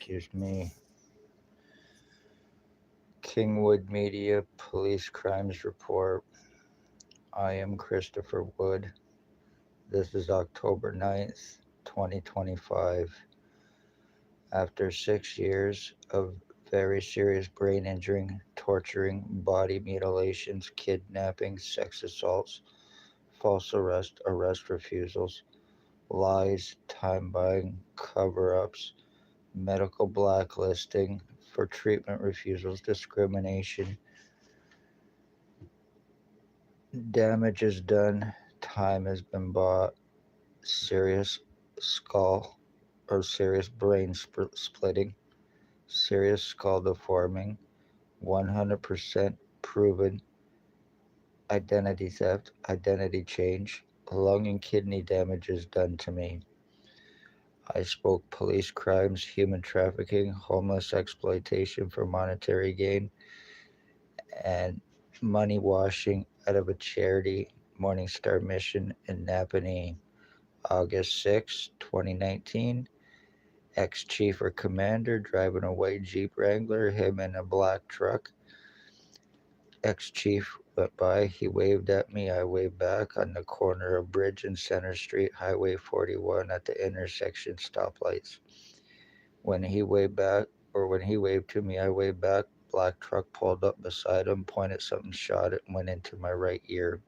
Excuse me. Kingwood Media Police Crimes Report. I am Christopher Wood. This is October 9th, 2025. After 6 years of very serious brain injury, torturing, body mutilations, kidnapping, sex assaults, false arrest refusals, lies, time buying, cover ups, medical blacklisting for treatment refusals, discrimination, damage is done, time has been bought, serious skull or serious brain splitting, serious skull deforming, 100% proven identity theft, identity change, lung and kidney damage is done to me. I spoke police crimes, human trafficking, homeless exploitation for monetary gain, and money washing out of a charity Morning Star mission in Napanee. August 2019. Ex chief or commander driving a white Jeep Wrangler, him in a black truck. Ex chief went by, he waved at me, I waved back on the corner of Bridge and Center Street, Highway 41 at the intersection stoplights. When he waved to me, I waved back. Black truck pulled up beside him, pointed something, shot it, and went into my right ear.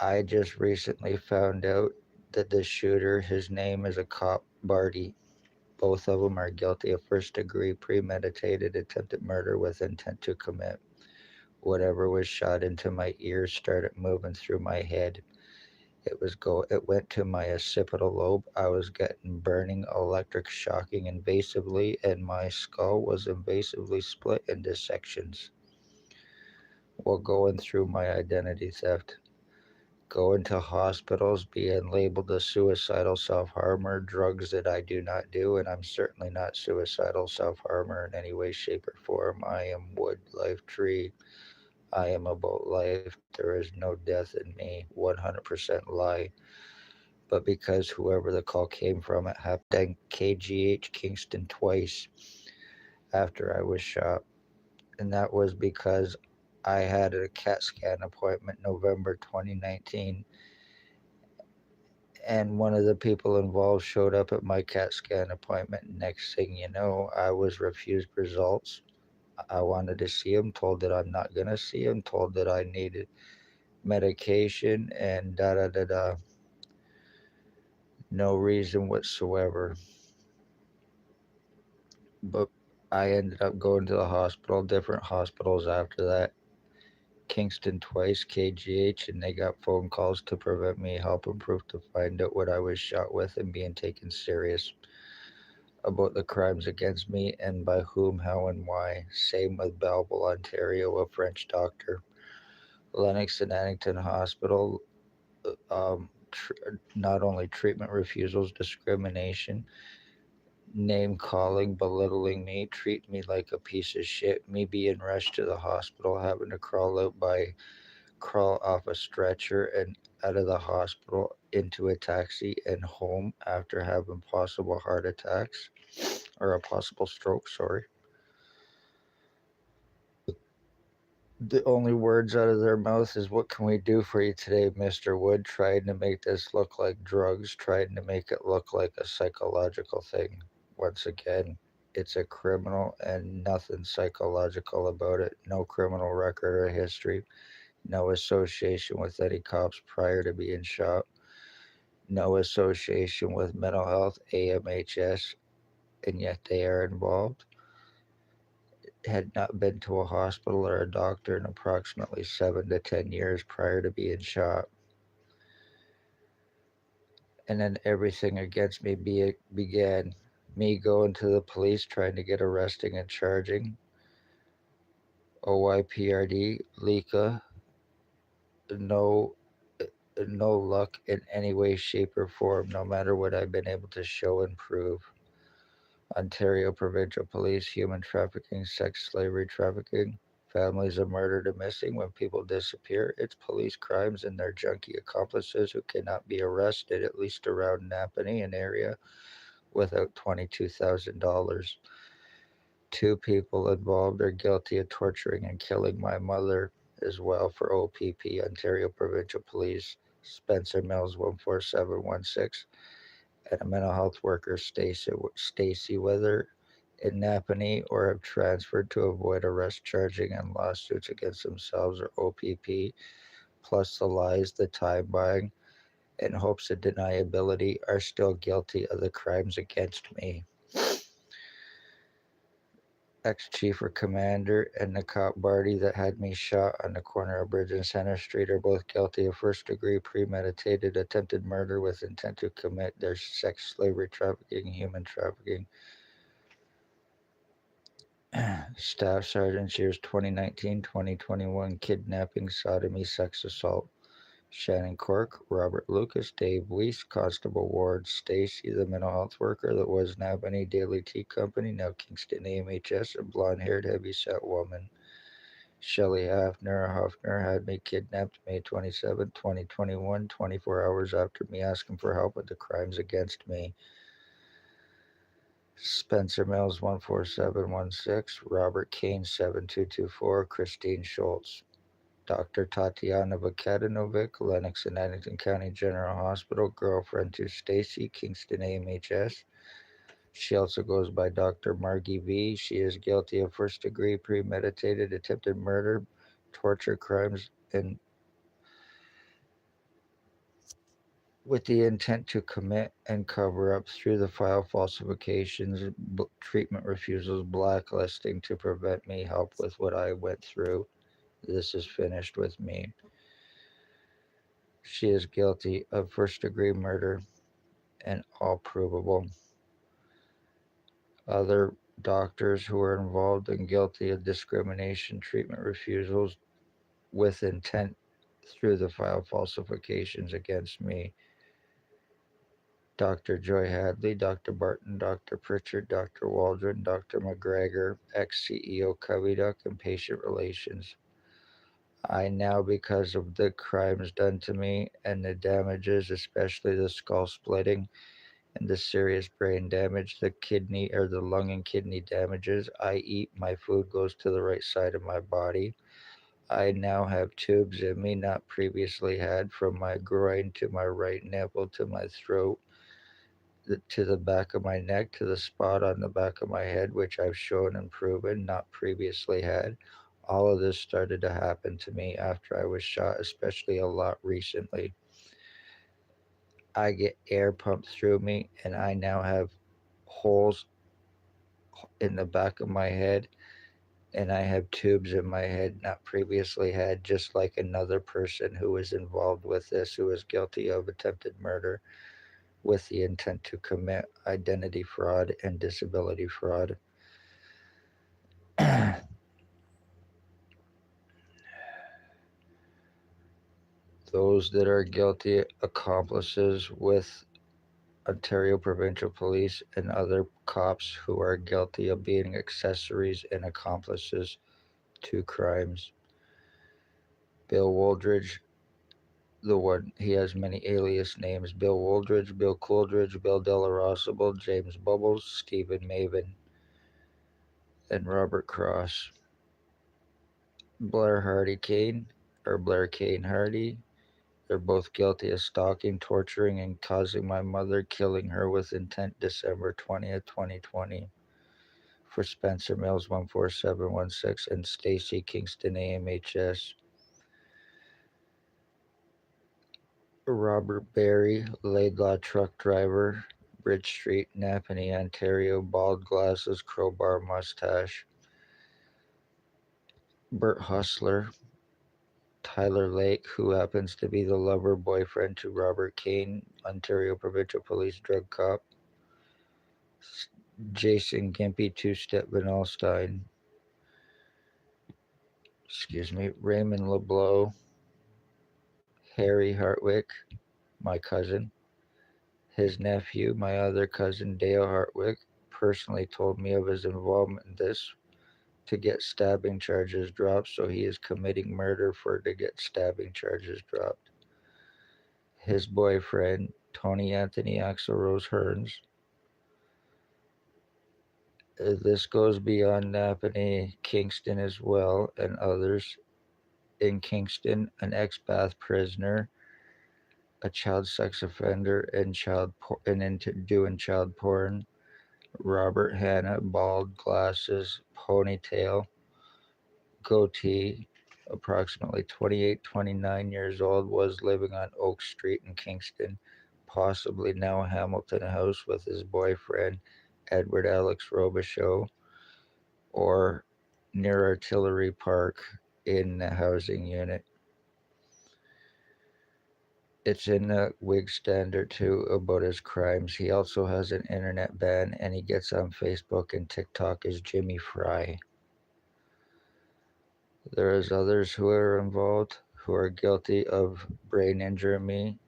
I just recently found out that the shooter, his name is a cop, Barty. Both of them are guilty of first degree premeditated attempted murder with intent to commit. Whatever was shot into my ears started moving through my head. It went to my occipital lobe. I was getting burning, electric shocking invasively, and my skull was invasively split into sections. While going through my identity theft, going to hospitals, being labeled a suicidal self-harmer, drugs that I do not do, and I'm certainly not suicidal self-harmer in any way, shape, or form. I am wood, life, tree. I am about life. There is no death in me. 100% lie. But because whoever the call came from, it happened in KGH Kingston twice after I was shot. And that was because I had a CAT scan appointment November 2019, and one of the people involved showed up at my CAT scan appointment. Next thing you know, I was refused results. I wanted to see him, told that I'm not going to see him, told that I needed medication, and da da da da. No reason whatsoever. But I ended up going to the hospital, different hospitals after that. Kingston twice, KGH, and they got phone calls to prevent me helping proof to find out what I was shot with and being taken serious about the crimes against me and by whom, how, and why. Same with Belleville, Ontario, a French doctor. Lennox and Addington Hospital, not only treatment refusals, discrimination, name calling, belittling me, treat me like a piece of shit, me being rushed to the hospital, having to crawl off a stretcher and out of the hospital into a taxi and home after having possible heart attacks or a possible stroke, sorry. The only words out of their mouth is, "What can we do for you today, Mr. Wood?" Trying to make this look like drugs, trying to make it look like a psychological thing. Once again, it's a criminal and nothing psychological about it. No criminal record or history, no association with any cops prior to being shot, no association with mental health, AMHS, and yet they are involved. Had not been to a hospital or a doctor in approximately 7 to 10 years prior to being shot. And then everything against me began. Me going to the police trying to get arresting and charging. OYPRD, Lika, no no luck in any way, shape, or form, no matter what I've been able to show and prove. Ontario Provincial Police, human trafficking, sex slavery trafficking. Families are murdered and missing when people disappear. It's police crimes and their junkie accomplices who cannot be arrested, at least around Napanee and area, without $22,000. Two people involved are guilty of torturing and killing my mother as well for O.p.p. Ontario Provincial Police, Spencer Mills 14716, and a mental health worker, Stacy Wither, in Napanee, or have transferred to avoid arrest, charging, and lawsuits against themselves or O.p.p., plus the lies, the time buying, and hopes of deniability, are still guilty of the crimes against me. Ex-chief or commander and the cop Barty that had me shot on the corner of Bridge and Center Street are both guilty of first-degree premeditated attempted murder with intent to commit their sex, slavery, trafficking, human trafficking. Staff Sergeant years 2019-2021, kidnapping, sodomy, sex assault. Shannon Cork, Robert Lucas, Dave Weiss, Constable Ward Stacy, the mental health worker that was Napanee Daily Tea Company, now Kingston AMHS, a blonde-haired, heavy-set woman. Shelley Hafner had me kidnapped May 27, 2021, 24 hours after me asking for help with the crimes against me. Spencer Mills 14716, Robert Kane 7224, Christine Schultz. Dr. Tatiana Vakadinovic, Lennox and Addington County General Hospital, girlfriend to Stacy, Kingston AMHS. She also goes by Dr. Margie V. She is guilty of first degree premeditated attempted murder, torture crimes, and with the intent to commit and cover up through the file falsifications, treatment refusals, blacklisting to prevent me help with what I went through. This is finished with me. She is guilty of first degree murder and all provable. Other doctors who are involved and guilty of discrimination, treatment refusals with intent through the file falsifications against me. Dr. Joy Hadley, Dr. Barton, Dr. Pritchard, Dr. Waldron, Dr. McGregor, ex-CEO Covyduck, and patient relations. I now, because of the crimes done to me and the damages, especially the skull splitting and the serious brain damage, the kidney or the lung and kidney damages, I eat, my food goes to the right side of my body. I now have tubes in me not previously had, from my groin to my right nipple to my throat to the back of my neck to the spot on the back of my head, which I've shown and proven not previously had. All of this started to happen to me after I was shot, especially a lot recently. I get air pumped through me, and I now have holes in the back of my head, and I have tubes in my head not previously had, just like another person who was involved with this, who was guilty of attempted murder with the intent to commit identity fraud and disability fraud. Those that are guilty accomplices with Ontario Provincial Police and other cops who are guilty of being accessories and accomplices to crimes. Bill Woldridge, the one, he has many alias names: Bill Woldridge, Bill Coolidge, Bill Delarosable, James Bubbles, Stephen Maven, and Robert Cross. Blair Hardy Kane, or Blair Kane Hardy, they're both guilty of stalking, torturing, and causing my mother, killing her with intent December 20th, 2020. For Spencer Mills 14716 and Stacy Kingston AMHS. Robert Berry, Laidlaw truck driver, Bridge Street, Napanee, Ontario, bald glasses, crowbar mustache. Bert Hustler, Tyler Lake, who happens to be the lover boyfriend to Robert Kane, Ontario Provincial Police drug cop. Jason Gimpy, two-step Van Alstyne. Raymond LeBlanc, Harry Hartwick, my cousin. His nephew, my other cousin Dale Hartwick, personally told me of his involvement in this to get stabbing charges dropped, so he is committing murder to get stabbing charges dropped. His boyfriend, Tony Anthony Axel Rose Hearns, This goes beyond Napanee, Kingston as well, and others. In Kingston, an ex-Bath prisoner, a child sex offender, and and into doing child porn. Robert Hanna, bald, glasses, ponytail, goatee, approximately 28, 29 years old, was living on Oak Street in Kingston, possibly now Hamilton House with his boyfriend, Edward Alex Robichaud, or near Artillery Park in the housing unit. It's in the wig standard too about his crimes. He also has an internet ban and he gets on Facebook and TikTok as Jimmy Fry. There is others who are involved who are guilty of brain injuring me.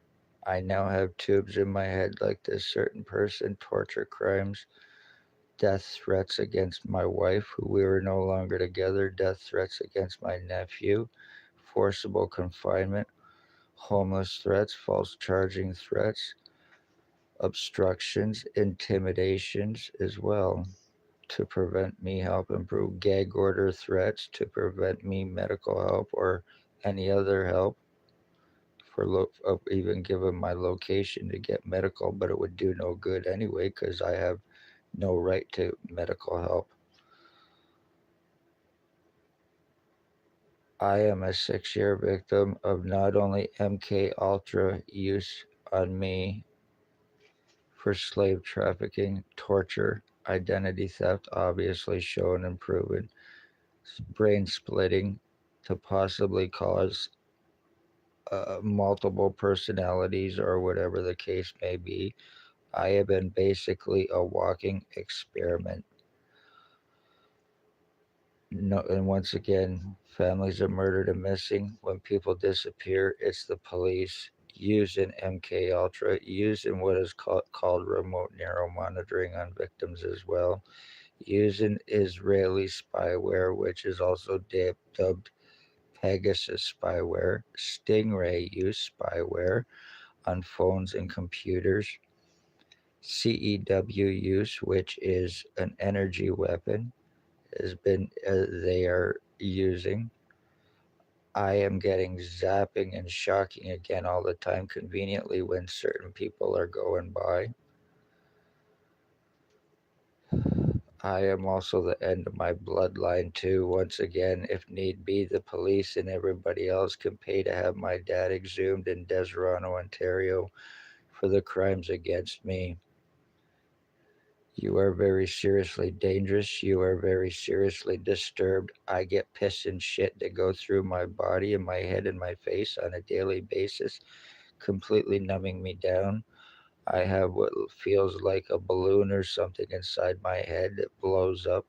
I now have tubes in my head like this certain person, torture crimes, death threats against my wife, who we were no longer together, death threats against my nephew, forcible confinement, homeless threats, false charging threats, obstructions, intimidations as well to prevent me help improve, gag order threats to prevent me medical help or any other help for even given my location to get medical, but it would do no good anyway because I have no right to medical help. I am a 6-year victim of not only MK Ultra use on me for slave trafficking, torture, identity theft, obviously shown and proven, brain splitting to possibly cause multiple personalities or whatever the case may be. I have been basically a walking experiment. No, and once again, families are murdered and missing. When people disappear, it's the police using MK Ultra, using what is called remote narrow monitoring on victims as well, using Israeli spyware, which is also dubbed Pegasus spyware, Stingray use spyware on phones and computers, CEW use, which is an energy weapon, has been they are using. I am getting zapping and shocking again all the time, conveniently when certain people are going by. I am also the end of my bloodline too. Once again, if need be, the police and everybody else can pay to have my dad exhumed in Desrano, Ontario for the crimes against me. You are very seriously dangerous. You are very seriously disturbed. I get piss and shit that go through my body and my head and my face on a daily basis, completely numbing me down. I have what feels like a balloon or something inside my head that blows up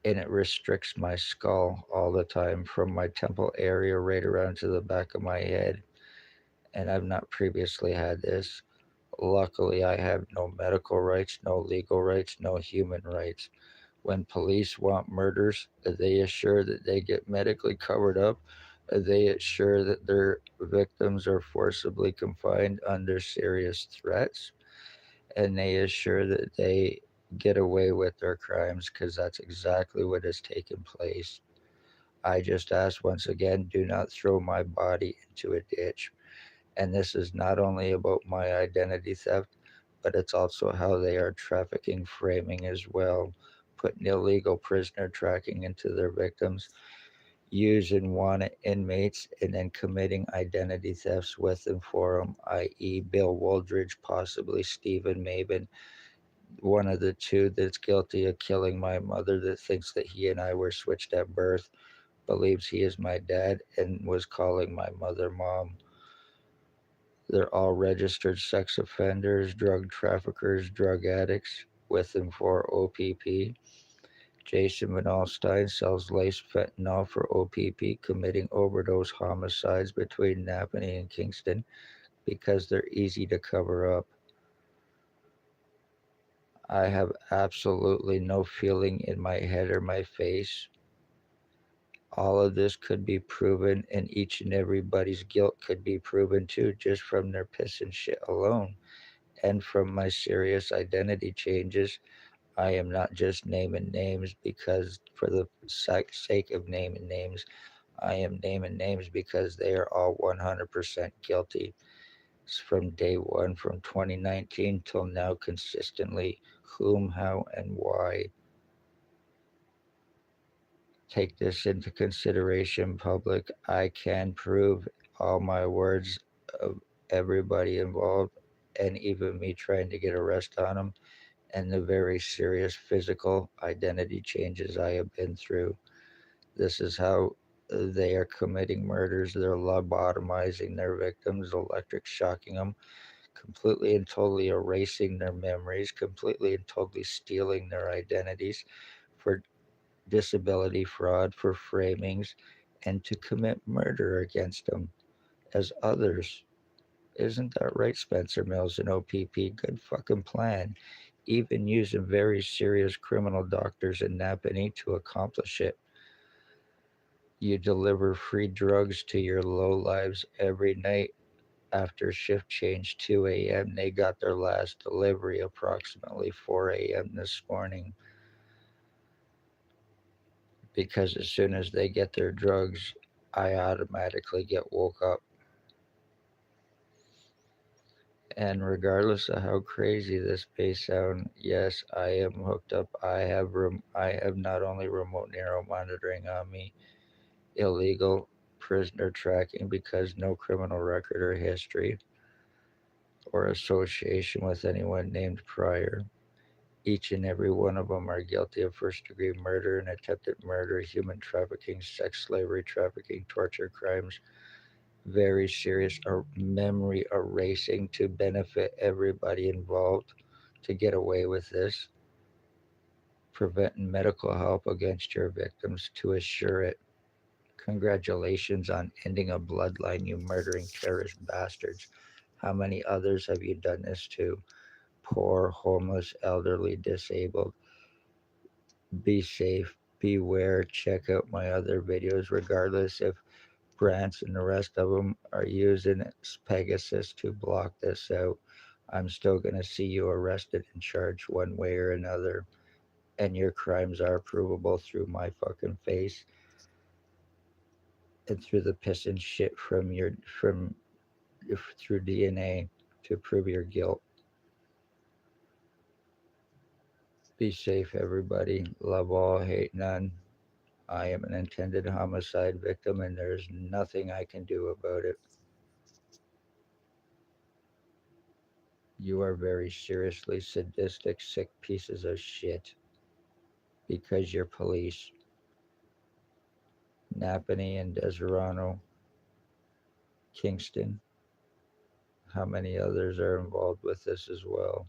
and it restricts my skull all the time from my temple area right around to the back of my head. And I've not previously had this. Luckily, I have no medical rights, no legal rights, no human rights. When police want murders, they assure that they get medically covered up. They assure that their victims are forcibly confined under serious threats. And they assure that they get away with their crimes because that's exactly what has taken place. I just ask once again, do not throw my body into a ditch. And this is not only about my identity theft, but it's also how they are trafficking framing as well, putting illegal prisoner tracking into their victims, using wanted inmates, and then committing identity thefts with and for them, i.e., Bill Woldridge, possibly Stephen Maben, one of the two that's guilty of killing my mother, that thinks that he and I were switched at birth, believes he is my dad, and was calling my mother mom. They're all registered sex offenders, drug traffickers, drug addicts with and for O.p.p. Jason Van Alstyne sells lace fentanyl for O.p.p, committing overdose homicides between Napanee and Kingston because they're easy to cover up. I have absolutely no feeling in my head or my face. All of this could be proven, and each and everybody's guilt could be proven too, just from their piss and shit alone. And from my serious identity changes, I am not just naming names because for the sake of naming names. I am naming names because they are all 100% guilty from day one, from 2019 till now, consistently. Whom, how, and why. Take this into consideration, public. I can prove all my words of everybody involved, and even me trying to get arrest on them, and the very serious physical identity changes I have been through. This is how they are committing murders. They're lobotomizing their victims, electric shocking them, completely and totally erasing their memories, completely and totally stealing their identities for disability fraud, for framings, and to commit murder against them as others. Isn't that right, Spencer Mills and O.p.p? Good fucking plan. Even using very serious criminal doctors in Napanee to accomplish it. You deliver free drugs to your low lives every night after shift change 2 a.m. They got their last delivery approximately 4 a.m. this morning because as soon as they get their drugs, I automatically get woke up. And regardless of how crazy this may sound, yes, I am hooked up. I have not only remote neural monitoring on me, illegal prisoner tracking because no criminal record or history or association with anyone named prior. Each and every one of them are guilty of first degree murder and attempted murder, human trafficking, sex slavery trafficking, torture crimes, very serious memory erasing to benefit everybody involved to get away with this, preventing medical help against your victims to assure it. Congratulations on ending a bloodline, you murdering terrorist bastards. How many others have you done this to? Poor, homeless, elderly, disabled. Be safe, beware, check out my other videos, regardless if Branch and the rest of them are using Pegasus to block this out. I'm still going to see you arrested and charged one way or another. And your crimes are provable through my fucking face and through the piss and shit from through DNA to prove your guilt. Be safe, everybody. Love all, hate none. I am an intended homicide victim, and there's nothing I can do about it. You are very seriously sadistic, sick pieces of shit because you're police. Napanee and Deserano, Kingston. How many others are involved with this as well?